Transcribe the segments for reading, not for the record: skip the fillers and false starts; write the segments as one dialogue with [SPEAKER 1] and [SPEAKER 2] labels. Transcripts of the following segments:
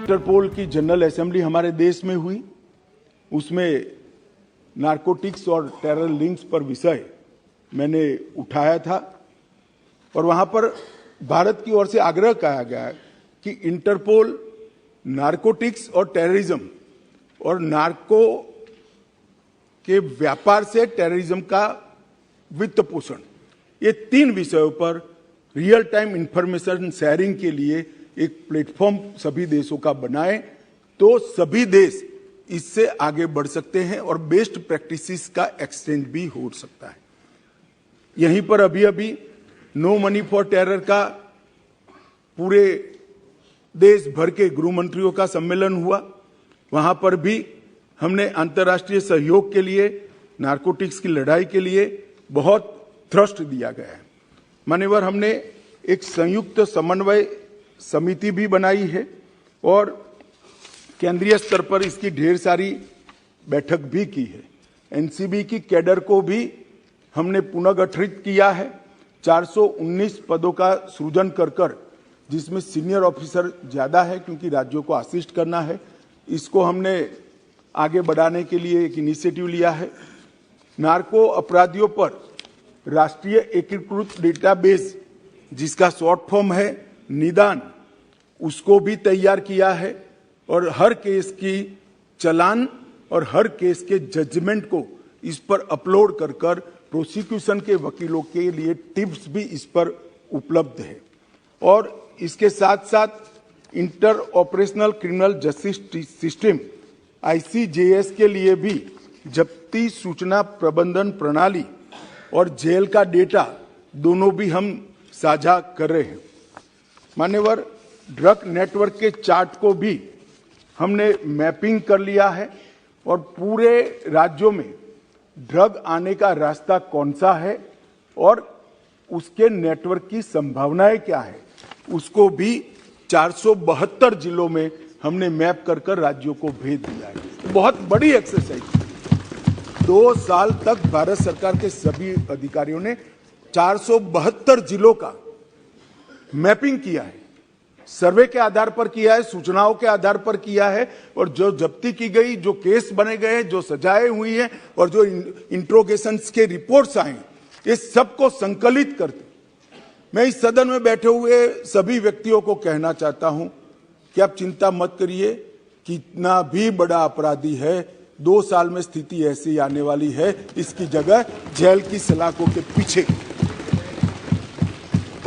[SPEAKER 1] Interpole की general assembly हमारे देश में हुई, उसमें नारकोटिक्स और टेरर लिंक्स पर विषय मैंने उठाया था और वहां पर भारत की ओर से आग्रह किया गया कि इंटरपोल नारकोटिक्स और टेररिज्म और नार्को के व्यापार से टेररिज्म का वित्त पोषण, ये 3 विषयों पर रियल टाइम इंफॉर्मेशन शेयरिंग के लिए एक प्लेटफॉर्म सभी देशों का बनाए तो सभी देश इससे आगे बढ़ सकते हैं और बेस्ट प्रैक्टिसेस का एक्सचेंज भी हो सकता है। यहीं पर अभी नो मनी फॉर टेरर का पूरे देश भर के गृह मंत्रियों का सम्मेलन हुआ। वहां पर भी हमने अंतर्राष्ट्रीय सहयोग के लिए, नारकोटिक्स की लड़ाई के लिए बहुत थ्रस्ट दिया गया है। मान्यवर, हमने एक संयुक्त समन्वय समिति भी बनाई है और केंद्रीय स्तर पर इसकी ढेर सारी बैठक भी की है। एनसीबी की कैडर को भी हमने पुनर्गठित किया है। 419 पदों का सृजन कर जिसमें सीनियर ऑफिसर ज्यादा है क्योंकि राज्यों को असिस्ट करना है, इसको हमने आगे बढ़ाने के लिए एक इनिशिएटिव लिया है। नार्को अपराधियों पर राष्ट्रीय एकीकृत डेटाबेस जिसका शॉर्ट फॉर्म है निदान, उसको भी तैयार किया है और हर केस की चालान और हर केस के जजमेंट को इस पर अपलोड कर प्रोसिक्यूशन के वकीलों के लिए टिप्स भी इस पर उपलब्ध है। और इसके साथ साथ inter operational criminal justice system ICJS के लिए भी जब्ती सूचना प्रबंधन प्रणाली और जेल का डेटा दोनों भी हम साझा कर रहे हैं। मान्यवर, ड्रग नेटवर्क के चार्ट को भी हमने मैपिंग कर लिया है और पूरे राज्यों में ड्रग आने का रास्ता कौन सा है और उसके नेटवर्क की संभावनाएं क्या है, उसको भी 472 जिलों में हमने मैप कर राज्यों को भेज दिया है। बहुत बड़ी एक्सरसाइज। 2 साल तक भारत सरकार के सभी अधिकारियों ने 472 जिलों का मैपिंग किया है, सर्वे के आधार पर किया है, सूचनाओं के आधार पर किया है और जो जब्ती की गई, जो केस बने गए, जो सजाएं हुई हैं और जो इंट्रोगेशंस के रिपोर्ट्स आए, ये सबको संकलित करते मैं इस सदन में बैठे हुए सभी व्यक्तियों को कहना चाहता हूं कि आप चिंता मत करिए। कितना भी बड़ा अपराधी है, 2 साल में स्थिति ऐसी आने वाली है, इसकी जगह जेल की सलाखों के पीछे।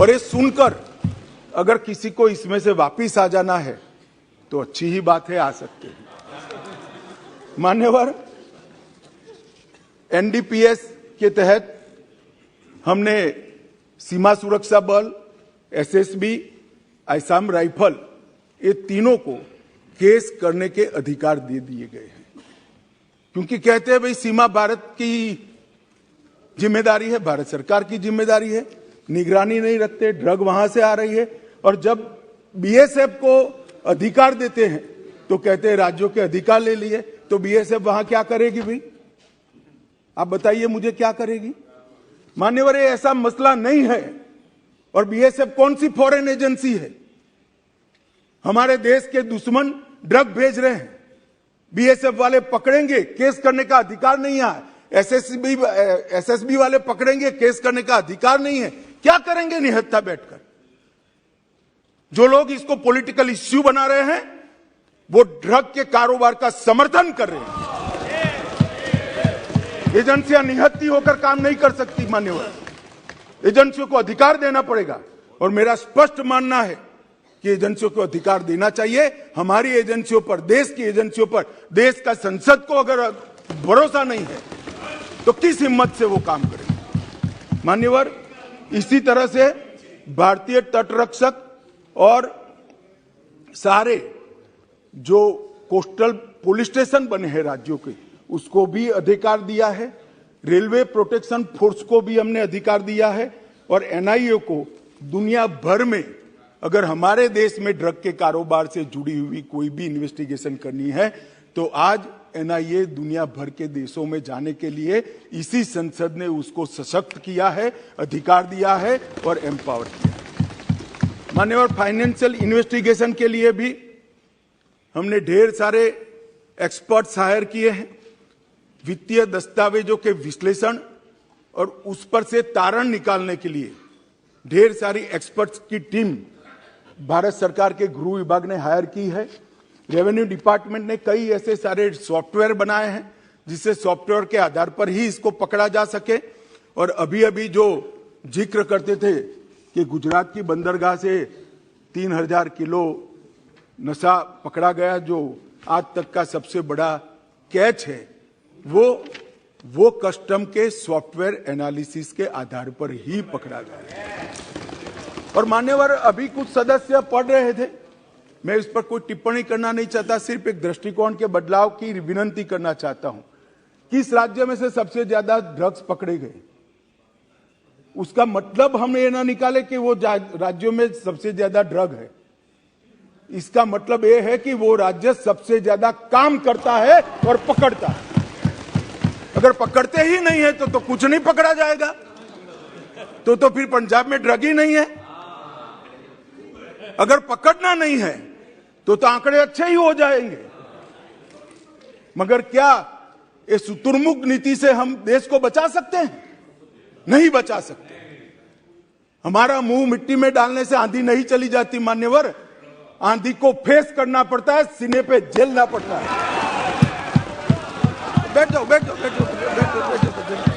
[SPEAKER 1] और ये सुनकर अगर किसी को इसमें से वापिस आ जाना है तो अच्छी ही बात है, आ सकते हैं। मान्यवर, NDPS के तहत हमने सीमा सुरक्षा बल, SSB, असम राइफल, ये तीनों को केस करने के अधिकार दे दिए गए हैं क्योंकि कहते हैं भाई सीमा भारत की जिम्मेदारी है, भारत सरकार की जिम्मेदारी है, निगरानी नहीं रखते, ड्रग वहां से आ रही है। और जब BSF को अधिकार देते हैं तो कहते हैं राज्यों के अधिकार ले लिए, तो BSF वहां क्या करेगी भाई? आप बताइए मुझे, क्या करेगी? मान्यवर, ये ऐसा मसला नहीं है। और BSF कौन सी फॉरेन एजेंसी है? हमारे देश के दुश्मन ड्रग भेज रहे हैं, BSF वाले पकड़ेंगे, केस करने का अधिकार नहीं है। SSB वाले पकड़ेंगे, केस करने का अधिकार नहीं है। क्या करेंगे निहत्था बैठकर? जो लोग इसको पॉलिटिकल इश्यू बना रहे हैं वो ड्रग के कारोबार का समर्थन कर रहे हैं। एजेंसियां निहत्ती होकर काम नहीं कर सकती। मान्यवर, एजेंसियों को अधिकार देना पड़ेगा और मेरा स्पष्ट मानना है कि एजेंसियों को अधिकार देना चाहिए। हमारी एजेंसियों पर, देश की एजेंसियों पर, देश का संसद को अगर भरोसा नहीं है तो किस हिम्मत से वो काम करें? मान्यवर, इसी तरह से भारतीय तटरक्षक और सारे जो कोस्टल पुलिस स्टेशन बने हैं राज्यों के, उसको भी अधिकार दिया है। रेलवे प्रोटेक्शन फोर्स को भी हमने अधिकार दिया है और NIA को दुनिया भर में अगर हमारे देश में ड्रग के कारोबार से जुड़ी हुई कोई भी इन्वेस्टिगेशन करनी है तो आज NIA दुनिया भर के देशों में जाने के लिए इसी संसद ने उसको सशक्त किया है, अधिकार दिया है और एम्पावर किया है। मान्यवर, फाइनेंशियल इन्वेस्टिगेशन के लिए भी हमने ढेर सारे एक्सपर्ट्स हायर किए हैं, वित्तीय दस्तावेजों के विश्लेषण और उस पर से तारण निकालने के लिए ढेर सारी एक्सपर्ट्स की टीम भारत सरकार के गृह विभाग ने हायर की है। रेवेन्यू डिपार्टमेंट ने कई ऐसे सारे सॉफ्टवेयर बनाए हैं जिससे सॉफ्टवेयर के आधार पर ही इसको पकड़ा जा सके। और अभी अभी जो जिक्र करते थे कि गुजरात की बंदरगाह से 3000 किलो नशा पकड़ा गया, जो आज तक का सबसे बड़ा कैच है, वो कस्टम के सॉफ्टवेयर एनालिसिस के आधार पर ही पकड़ा गया। और मान्यवर, अभी कुछ सदस्य पढ़ रहे थे, मैं इस पर कोई टिप्पणी करना नहीं चाहता, सिर्फ एक दृष्टिकोण के बदलाव की विनंती करना चाहता हूं। किस राज्य में से सबसे ज्यादा ड्रग्स पकड़े गए, उसका मतलब हम ये ना निकाले कि वो राज्यों में सबसे ज्यादा ड्रग है। इसका मतलब ये है कि वो राज्य सबसे ज्यादा काम करता है और पकड़ता है। अगर पकड़ते ही नहीं है तो कुछ नहीं पकड़ा जाएगा, तो फिर पंजाब में ड्रग ही नहीं है। अगर पकड़ना नहीं है तो आंकड़े अच्छे ही हो जाएंगे। मगर क्या इस शुतुरमुर्ग नीति से हम देश को बचा सकते हैं? नहीं बचा सकते। हमारा मुंह मिट्टी में डालने से आंधी नहीं चली जाती मान्यवर, आंधी को फेस करना पड़ता है, सीने पे झेलना पड़ता है। बैठ जाओ, बैठ जाओ, बैठ जाओ, बैठ जाओ, बैठ जाओ।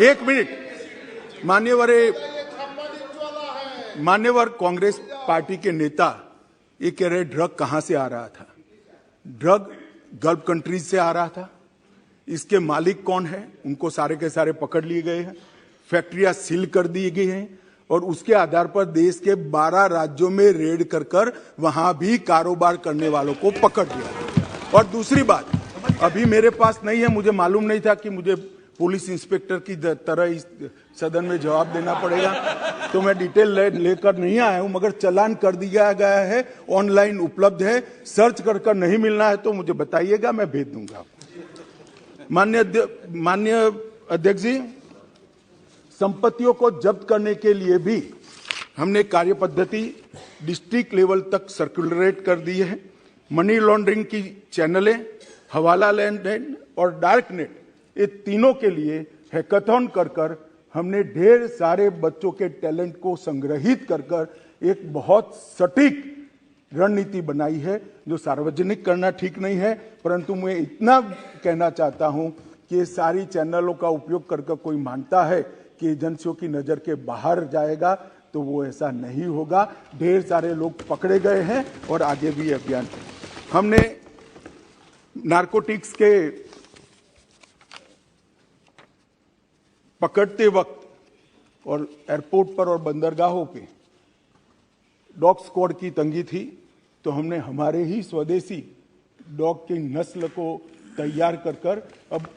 [SPEAKER 1] एक मिनट मान्यवर कांग्रेस पार्टी के नेता ये कह रहे ड्रग कहां से आ रहा था। ड्रग गल्फ कंट्रीज से आ रहा था। इसके मालिक कौन है, उनको सारे के सारे पकड़ लिए गए हैं, फैक्ट्रियां सील कर दी गई हैं और उसके आधार पर देश के 12 राज्यों में रेड कर वहां भी कारोबार करने वालों को पकड़ लिया। और दूसरी बात, अभी मेरे पास नहीं है, मुझे मालूम नहीं था कि मुझे पुलिस इंस्पेक्टर की तरह इस सदन में जवाब देना पड़ेगा, तो मैं डिटेल लेकर नहीं आया हूं, मगर चालान कर दिया गया है, ऑनलाइन उपलब्ध है, सर्च कर नहीं मिलना है तो मुझे बताइएगा, मैं भेज दूंगा। माननीय अध्यक्ष जी, संपत्तियों को जब्त करने के लिए भी हमने कार्य पद्धति डिस्ट्रिक्ट लेवल तक सर्कुलरेट कर दी है। मनी लॉन्ड्रिंग की चैनलें, हवाला लेन देन और डार्क नेट, ये तीनों के लिए हैकाथॉन कर हमने ढेर सारे बच्चों के टैलेंट को संग्रहित कर एक बहुत सटीक रणनीति बनाई है, जो सार्वजनिक करना ठीक नहीं है, परंतु मैं इतना कहना चाहता हूं कि ये सारी चैनलों का उपयोग कर कोई मानता है कि एजेंसियों की नजर के बाहर जाएगा, तो वो ऐसा नहीं होगा। ढेर सारे लोग पकड़े गए हैं और आगे भी अभियान। हमने नारकोटिक्स के पकड़ते वक्त और एयरपोर्ट पर और बंदरगाहों पे डॉग स्क्वाड की तंगी थी, तो हमने हमारे ही स्वदेशी डॉग की नस्ल को तैयार कर अब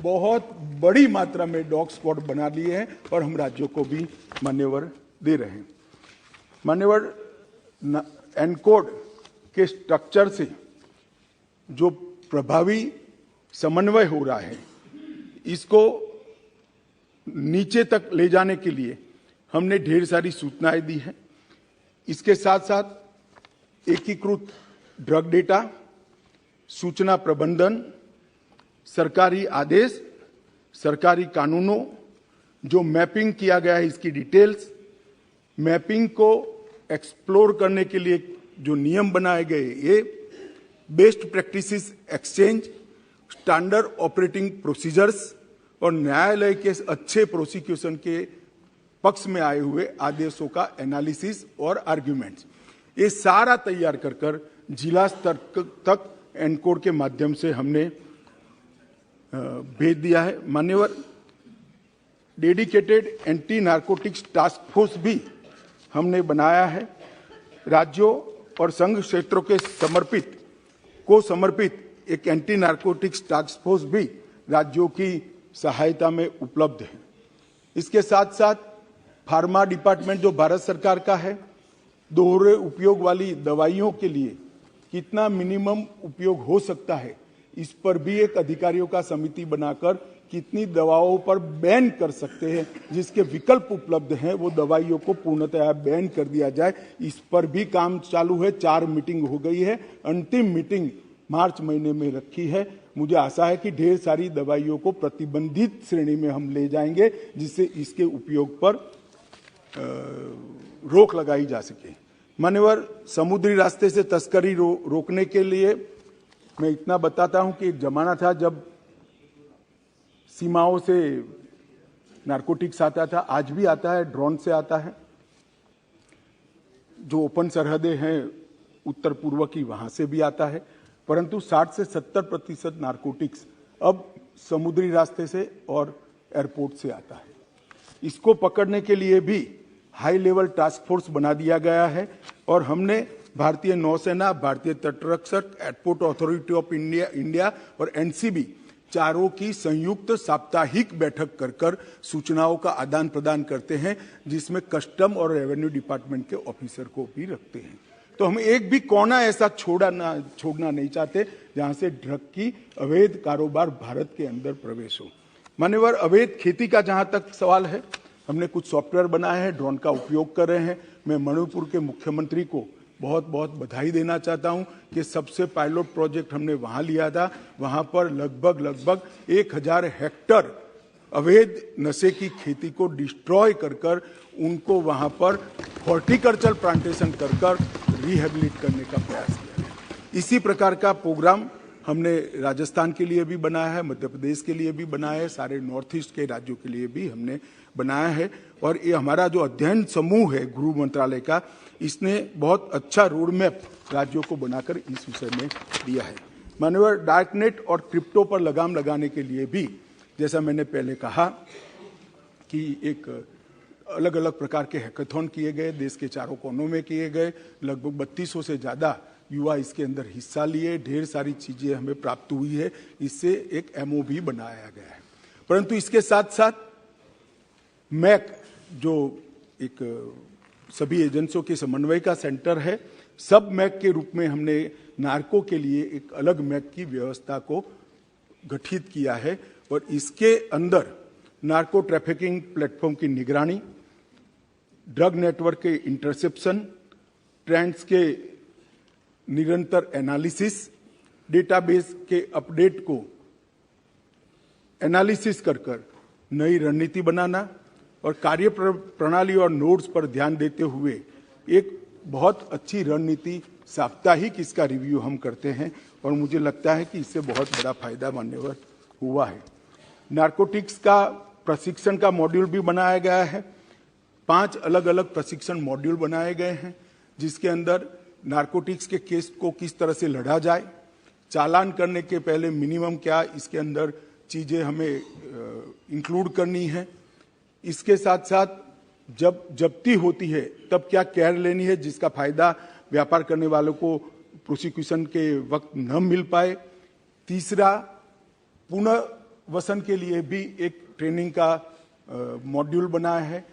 [SPEAKER 1] बहुत बड़ी मात्रा में डॉग स्क्वाड बना लिए हैं और हम राज्यों को भी मान्यवर दे रहे हैं। मान्यवर, एनकोड के स्ट्रक्चर से जो प्रभावी समन्वय हो रहा है, इसको नीचे तक ले जाने के लिए हमने ढेर सारी सूचनाएं दी हैं। इसके साथ साथ एकीकृत ड्रग डेटा, सूचना प्रबंधन, सरकारी आदेश, सरकारी कानूनों, जो मैपिंग किया गया है इसकी डिटेल्स, मैपिंग को एक्सप्लोर करने के लिए जो नियम बनाए गए, ये best practices exchange, standard operating procedures और न्यायालय के अच्छे प्रोसिक्यूशन के पक्ष में आए हुए आदेशों का एनालिसिस और आर्ग्यूमेंट्स, ये सारा तैयार कर जिला स्तर तक एनकोड के माध्यम से हमने भेज दिया है। मान्यवर, dedicated anti narcotics task force भी हमने बनाया है। राज्यों और संघ क्षेत्रों के समर्पित एक एंटी नारकोटिक्स टास्क फोर्स भी राज्यों की सहायता में उपलब्ध है। इसके साथ साथ फार्मा डिपार्टमेंट जो भारत सरकार का है, दोहरे उपयोग वाली दवाइयों के लिए कितना मिनिमम उपयोग हो सकता है, इस पर भी एक अधिकारियों का समिति बनाकर कितनी दवाओं पर बैन कर सकते हैं, जिसके विकल्प उपलब्ध हैं वो दवाइयों को पूर्णतः बैन कर दिया जाए, इस पर भी काम चालू है। 4 मीटिंग हो गई है, अंतिम मीटिंग मार्च महीने में रखी है। मुझे आशा है कि ढेर सारी दवाइयों को प्रतिबंधित श्रेणी में हम ले जाएंगे, जिससे इसके उपयोग पर रोक लगाई जा सके। मान्यवर, समुद्री रास्ते से तस्करी रोकने के लिए मैं इतना बताता हूं कि एक जमाना था जब सीमाओं से नारकोटिक्स आता था, आज भी आता है, ड्रोन से आता है। जो ओपन सरहदें हैं उत्तर पूर्व की, वहां से भी आता है, परंतु 60 से 70% नारकोटिक्स अब समुद्री रास्ते से और एयरपोर्ट से आता है। इसको पकड़ने के लिए भी हाई लेवल टास्क फोर्स बना दिया गया है और हमने भारतीय नौसेना, भारतीय तटरक्षक, एयरपोर्ट अथॉरिटी ऑफ इंडिया और एनसीबी चारों की संयुक्त साप्ताहिक बैठक कर सूचनाओं का आदान प्रदान करते हैं, जिसमें कस्टम और रेवेन्यू डिपार्टमेंट के ऑफिसर को भी रखते हैं। तो हम एक भी कोना ऐसा छोड़ना नहीं चाहते जहां से ड्रग की अवैध कारोबार भारत के अंदर प्रवेश हो। मान्यवर, अवैध खेती का जहां तक सवाल है, हमने कुछ सॉफ्टवेयर बनाए हैं, ड्रोन का उपयोग कर रहे हैं। मैं मणिपुर के मुख्यमंत्री को बहुत बहुत बधाई देना चाहता हूं कि सबसे पायलट प्रोजेक्ट हमने वहां लिया था। वहां पर लगभग 1000 हेक्टर अवैध नशे की खेती को डिस्ट्रॉय कर उनको वहां पर हॉर्टिकल्चर प्लांटेशन कर रिहेबिलिट करने का प्रयास किया। इसी प्रकार का प्रोग्राम हमने राजस्थान के लिए भी बनाया है, मध्य प्रदेश के लिए भी बनाया है, सारे नॉर्थ ईस्ट के राज्यों के लिए भी हमने बनाया है। और ये हमारा जो अध्ययन समूह है गृह मंत्रालय का, इसने बहुत अच्छा रोड मैप राज्यों को बनाकर इस विषय में दिया है। मान्यवर, डार्कनेट और क्रिप्टो पर लगाम लगाने के लिए भी, जैसा मैंने पहले कहा कि एक अलग अलग प्रकार के हैकाथॉन किए गए, देश के चारों कोनों में किए गए, लगभग 3200 से ज़्यादा युवा इसके अंदर हिस्सा लिए, ढेर सारी चीज़ें हमें प्राप्त हुई है, इससे एक एमओ भी बनाया गया है। परंतु इसके साथ साथ मैक, जो एक सभी एजेंसियों के समन्वय का सेंटर है, सब मैक के रूप में हमने नार्को के लिए एक अलग मैक की व्यवस्था को गठित किया है और इसके अंदर नार्को ट्रैफिकिंग प्लेटफॉर्म की निगरानी, ड्रग नेटवर्क के इंटरसेप्शन, ट्रेंड्स के निरंतर एनालिसिस, डेटाबेस के अपडेट को एनालिसिस कर नई रणनीति बनाना और कार्य प्रणाली और नोड्स पर ध्यान देते हुए एक बहुत अच्छी रणनीति साप्ताहिक इसका रिव्यू हम करते हैं और मुझे लगता है कि इससे बहुत बड़ा फायदा मान्यवर हुआ है। नारकोटिक्स का प्रशिक्षण का मॉड्यूल भी बनाया गया है। 5 अलग अलग प्रशिक्षण मॉड्यूल बनाए गए हैं, जिसके अंदर नारकोटिक्स के केस को किस तरह से लड़ा जाए, चालान करने के पहले मिनिमम क्या इसके अंदर चीज़ें हमें इंक्लूड करनी है, इसके साथ साथ जब जब्ती होती है तब क्या केयर लेनी है जिसका फायदा व्यापार करने वालों को प्रोसिक्यूशन के वक्त न मिल पाए। तीसरा, पुनर्वसन के लिए भी एक ट्रेनिंग का मॉड्यूल बनाया है।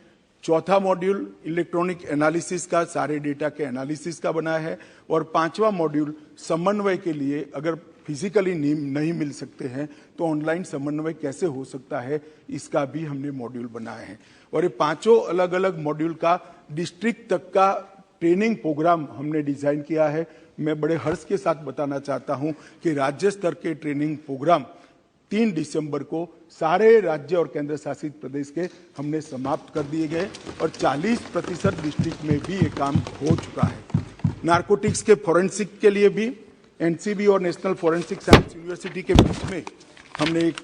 [SPEAKER 1] चौथा मॉड्यूल इलेक्ट्रॉनिक एनालिसिस का, सारे डेटा के एनालिसिस का बनाया है। और 5वां मॉड्यूल समन्वय के लिए, अगर फिजिकली नहीं मिल सकते हैं तो ऑनलाइन समन्वय कैसे हो सकता है, इसका भी हमने मॉड्यूल बनाए हैं। और ये 5 अलग अलग मॉड्यूल का डिस्ट्रिक्ट तक का ट्रेनिंग प्रोग्राम हमने डिजाइन किया है। मैं बड़े हर्ष के साथ बताना चाहता हूं कि राज्य स्तर के ट्रेनिंग प्रोग्राम 3 दिसंबर को सारे राज्य और केंद्र शासित प्रदेश के हमने समाप्त कर दिए गए और 40% डिस्ट्रिक्ट में भी ये काम हो चुका है। नारकोटिक्स के फॉरेंसिक के लिए भी एनसीबी और नेशनल फॉरेंसिक साइंस यूनिवर्सिटी के बीच में हमने एक